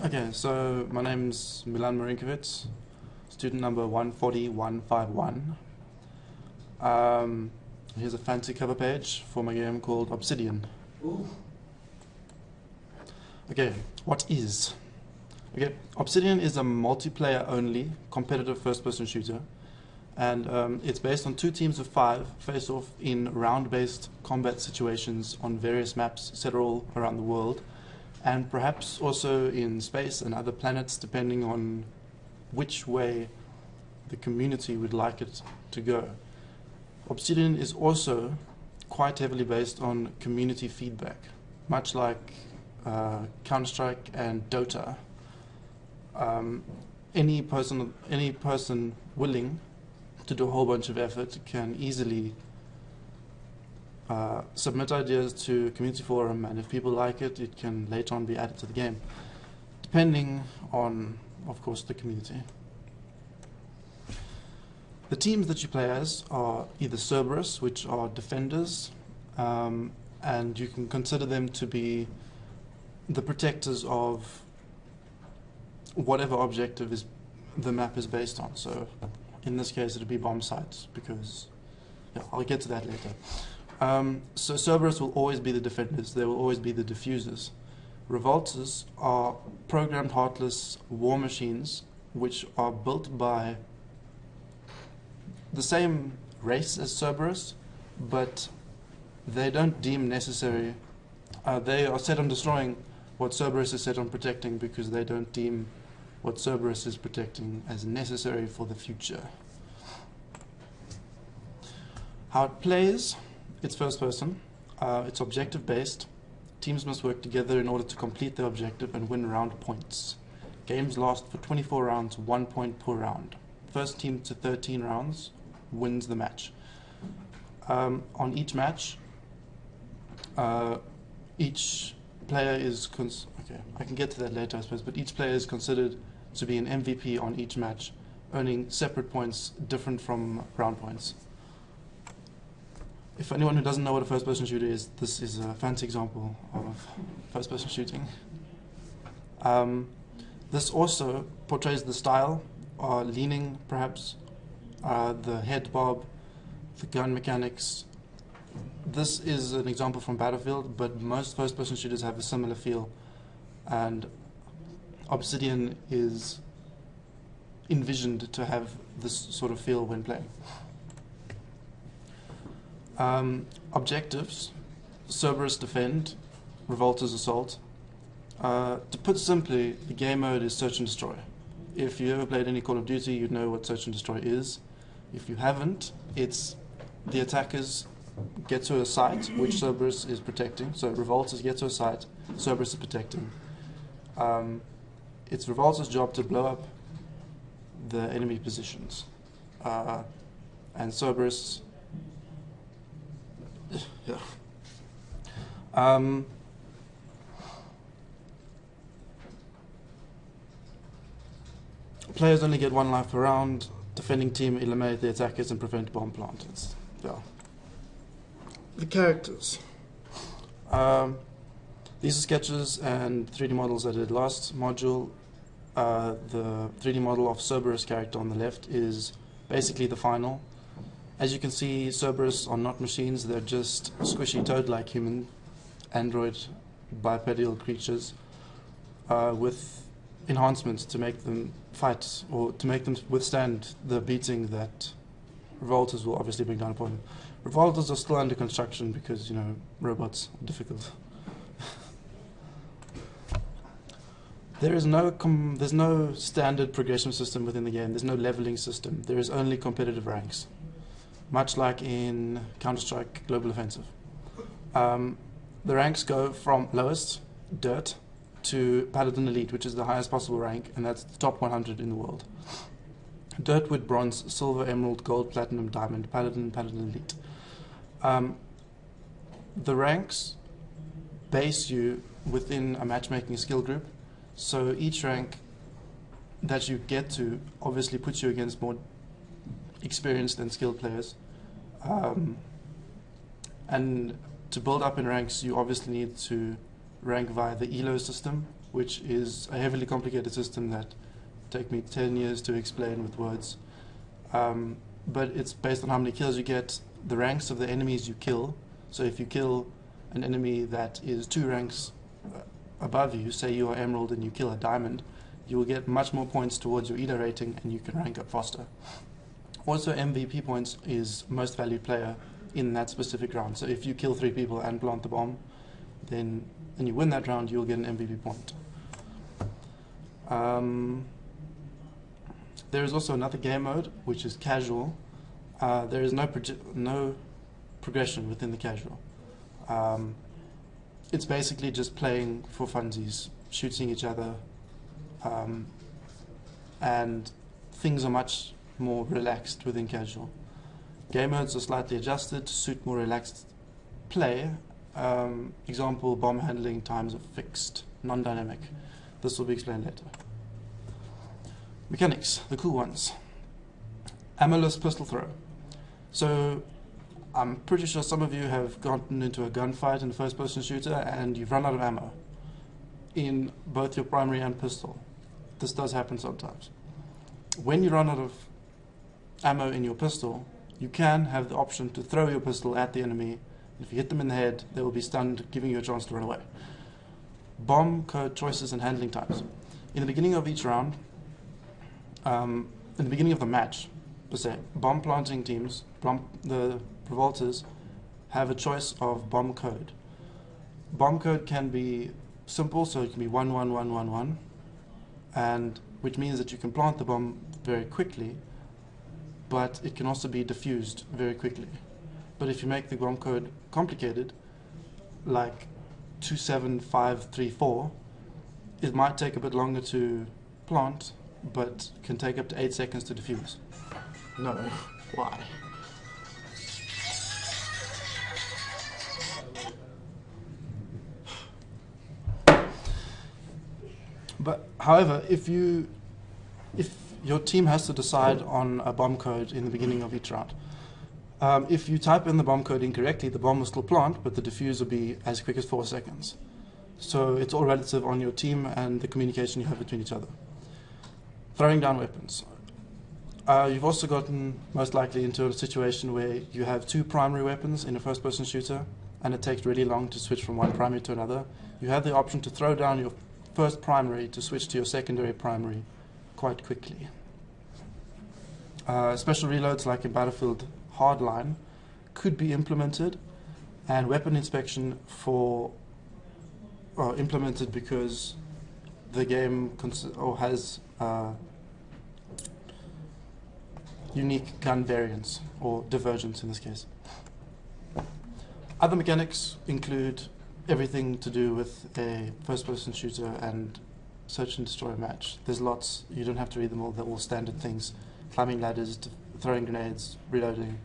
Okay, so my name's Milan Marinkovic, student number 140151. Here's a fancy cover page for my game called Obsidian. Ooh. Okay, what is? Okay, Obsidian is a multiplayer-only competitive first-person shooter, and it's based on 2 teams of 5 face off in round-based combat situations on various maps set all around the world, and perhaps also in space and other planets, depending on which way the community would like it to go. Obsidian is also quite heavily based on community feedback, much like Counter-Strike and Dota. Any person willing to do a whole bunch of effort can easily submit ideas to a community forum, and if people like it, it can later on be added to the game, depending on, of course, the community. The teams that you play as are either Cerberus, which are defenders, and you can consider them to be the protectors of whatever objective is the map is based on. So in this case it would be bomb sites, because I'll get to that later. So Cerberus will always be the defenders, they will always be the diffusers. Revolters are programmed heartless war machines which are built by the same race as Cerberus, but they don't deem necessary, they are set on destroying what Cerberus is set on protecting, because they don't deem what Cerberus is protecting as necessary for the future. How it plays, it's first person, it's objective based, teams must work together in order to complete their objective and win round points. Games last for 24 rounds, 1 point per round. First team to 13 rounds wins the match. On each match, each player is okay, I can get to that later I suppose, but each player is considered to be an MVP on each match, earning separate points different from round points. If anyone who doesn't know what a first-person shooter is, this is a fancy example of first-person shooting. This also portrays the style, leaning perhaps, the head bob, the gun mechanics. This is an example from Battlefield, but most first-person shooters have a similar feel, and Obsidian is envisioned to have this sort of feel when playing. Objectives: Cerberus defend, Revolters assault. To put simply, the game mode is search and destroy. If you ever played any Call of Duty, you'd know what search and destroy is. If you haven't, it's the attackers get to a site which Cerberus is protecting. So Revolters get to a site Cerberus is protecting. It's Revolters' job to blow up the enemy positions. And Cerberus... players only get 1 life per round. Defending team eliminate the attackers and prevent bomb plant. The characters. These are sketches and 3D models I did last module. The 3D model of Cerberus character on the left is basically the final. As you can see, Cerberus are not machines, they're just squishy toad-like human, android, bipedal creatures with enhancements to make them fight, or to make them withstand the beating that Revolters will obviously bring down upon them. Revolters are still under construction because, you know, robots are difficult. There's no standard progression system within the game. There's no leveling system. There is only competitive ranks, much like in Counter-Strike Global Offensive. The ranks go from lowest, Dirt, to Paladin Elite, which is the highest possible rank, and that's the top 100 in the world. Dirt with Bronze, Silver, Emerald, Gold, Platinum, Diamond, Paladin, Paladin Elite. The ranks base you within a matchmaking skill group, so each rank that you get to obviously puts you against more experienced and skilled players. And to build up in ranks, you obviously need to rank via the ELO system, which is a heavily complicated system that take me 10 years to explain with words. But it's based on how many kills you get, the ranks of the enemies you kill. So if you kill an enemy that is 2 ranks above you, say you are Emerald and you kill a Diamond, you will get much more points towards your EDA rating and you can rank up faster. Also, MVP points is most valued player in that specific round. So if you kill 3 people and plant the bomb, then and you win that round, you'll get an MVP point. There is also another game mode, which is casual. There is no progression within the casual. It's basically just playing for funsies, shooting each other, and things are much more relaxed within casual. Game modes are slightly adjusted to suit more relaxed play. Example, bomb handling times are fixed, non-dynamic. This will be explained later. Mechanics, the cool ones. Ammoless pistol throw. So I'm pretty sure some of you have gotten into a gunfight in a first-person shooter and you've run out of ammo in both your primary and pistol. This does happen sometimes. When you run out of ammo in your pistol, you can have the option to throw your pistol at the enemy. If you hit them in the head, they will be stunned, giving you a chance to run away. Bomb code choices and handling times. In the beginning of each round, in the beginning of the match, per se, bomb planting teams, the revolters, have a choice of bomb code. Bomb code can be simple, so it can be 11111, and which means that you can plant the bomb very quickly, but it can also be diffused very quickly. But if you make the bomb code complicated, like 27534, it might take a bit longer to plant, but can take up to 8 seconds to defuse. No, why? But however, if your team has to decide on a bomb code in the beginning of each round, if you type in the bomb code incorrectly, the bomb will still plant, but the defuse will be as quick as 4 seconds. So it's all relative on your team and the communication you have between each other. Throwing down weapons. You've also gotten most likely into a situation where you have 2 primary weapons in a first-person shooter, and it takes really long to switch from one primary to another. You have the option to throw down your first primary to switch to your secondary primary quite quickly. Special reloads like in Battlefield Hardline could be implemented, and weapon inspection implemented because the game has unique gun variants, or divergence in this case. Other mechanics include everything to do with a first-person shooter and search and destroy match. There's lots, you don't have to read them all, they're all standard things. Climbing ladders, throwing grenades, reloading,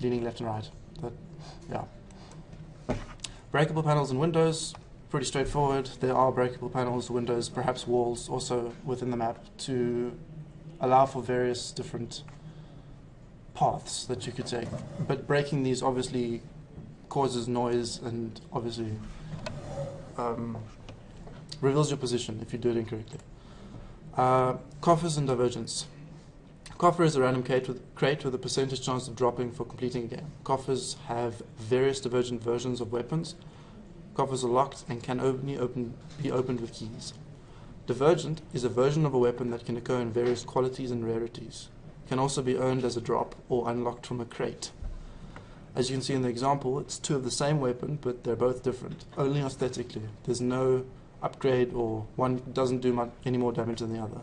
leaning left and right. But, yeah. Breakable panels and windows, pretty straightforward. There are breakable panels, windows, perhaps walls also within the map to allow for various different paths that you could take. But breaking these obviously causes noise and obviously reveals your position if you do it incorrectly. Coffers and divergence. Coffer is a random crate with a percentage chance of dropping for completing a game. Coffers have various divergent versions of weapons. Coffers are locked and can only be opened with keys. Divergent is a version of a weapon that can occur in various qualities and rarities. It can also be earned as a drop or unlocked from a crate. As you can see in the example, it's 2 of the same weapon, but they're both different, only aesthetically. There's no upgrade, or one doesn't do any more damage than the other.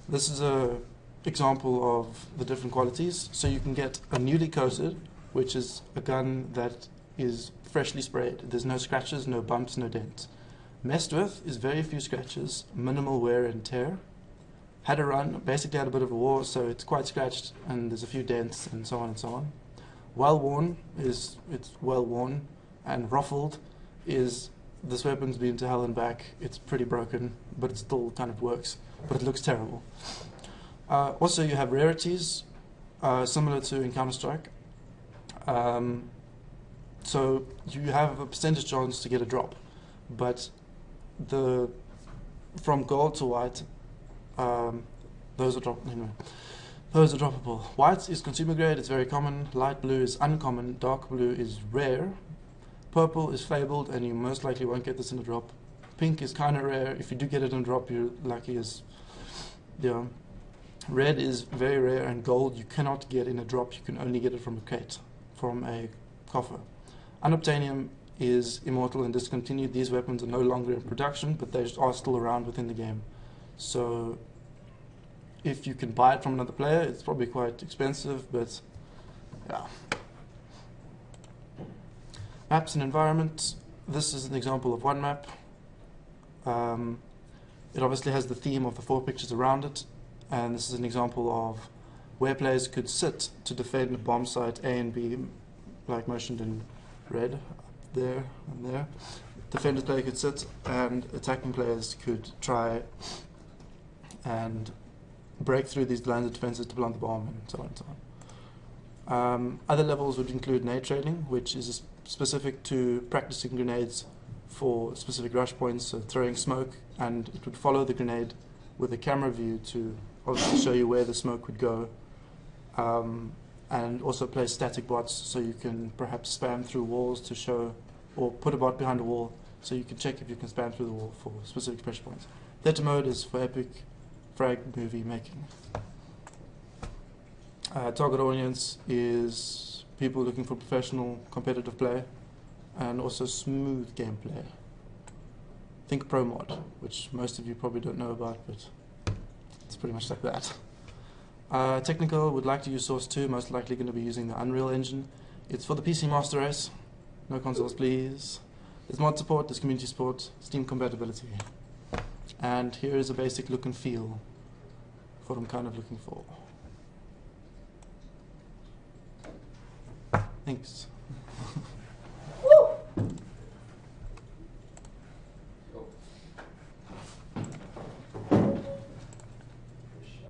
This is an example of the different qualities. So you can get a newly coated, which is a gun that is freshly sprayed. There's no scratches, no bumps, no dents. Messed with is very few scratches, minimal wear and tear. Had a run, basically had a bit of a war, so it's quite scratched and there's a few dents and so on and so on. Well worn is it's well worn, and ruffled is this weapon's been to hell and back. It's pretty broken, but it still kind of works, but it looks terrible. Also, you have rarities, similar to in Counter-Strike. So you have a percentage chance to get a drop, but from gold to white, those are droppable. White is consumer grade, it's very common. Light blue is uncommon. Dark blue is rare. Purple is fabled, and you most likely won't get this in a drop. Pink is kind of rare. If you do get it in a drop, you're lucky as, Red is very rare, and gold you cannot get in a drop. You can only get it from a crate, from a coffer. Unobtainium is immortal and discontinued. These weapons are no longer in production, but they are still around within the game. So if you can buy it from another player, it's probably quite expensive, but yeah. Maps and environment. This is an example of one map. It obviously has the theme of the 4 pictures around it, and this is an example of where players could sit to defend a bomb site A and B, like motioned in red, there and there. Defenders player could sit, and attacking players could try and break through these lines of defenses to plant the bomb, and so on and so on. Other levels would include nade trading, which is specific to practicing grenades for specific rush points, so throwing smoke, and it would follow the grenade with a camera view to obviously show you where the smoke would go, and also place static bots so you can perhaps spam through walls to show, or put a bot behind a wall so you can check if you can spam through the wall for specific pressure points. Theater mode is for epic frag movie making. Target audience is people looking for professional competitive play and also smooth gameplay. Think Pro Mod, which most of you probably don't know about, but it's pretty much like that. Technical would like to use Source 2, most likely going to be using the Unreal Engine. It's for the PC Master Race. No consoles, please. There's mod support, there's community support, Steam compatibility. And here is a basic look and feel of what I'm kind of looking for. Thanks.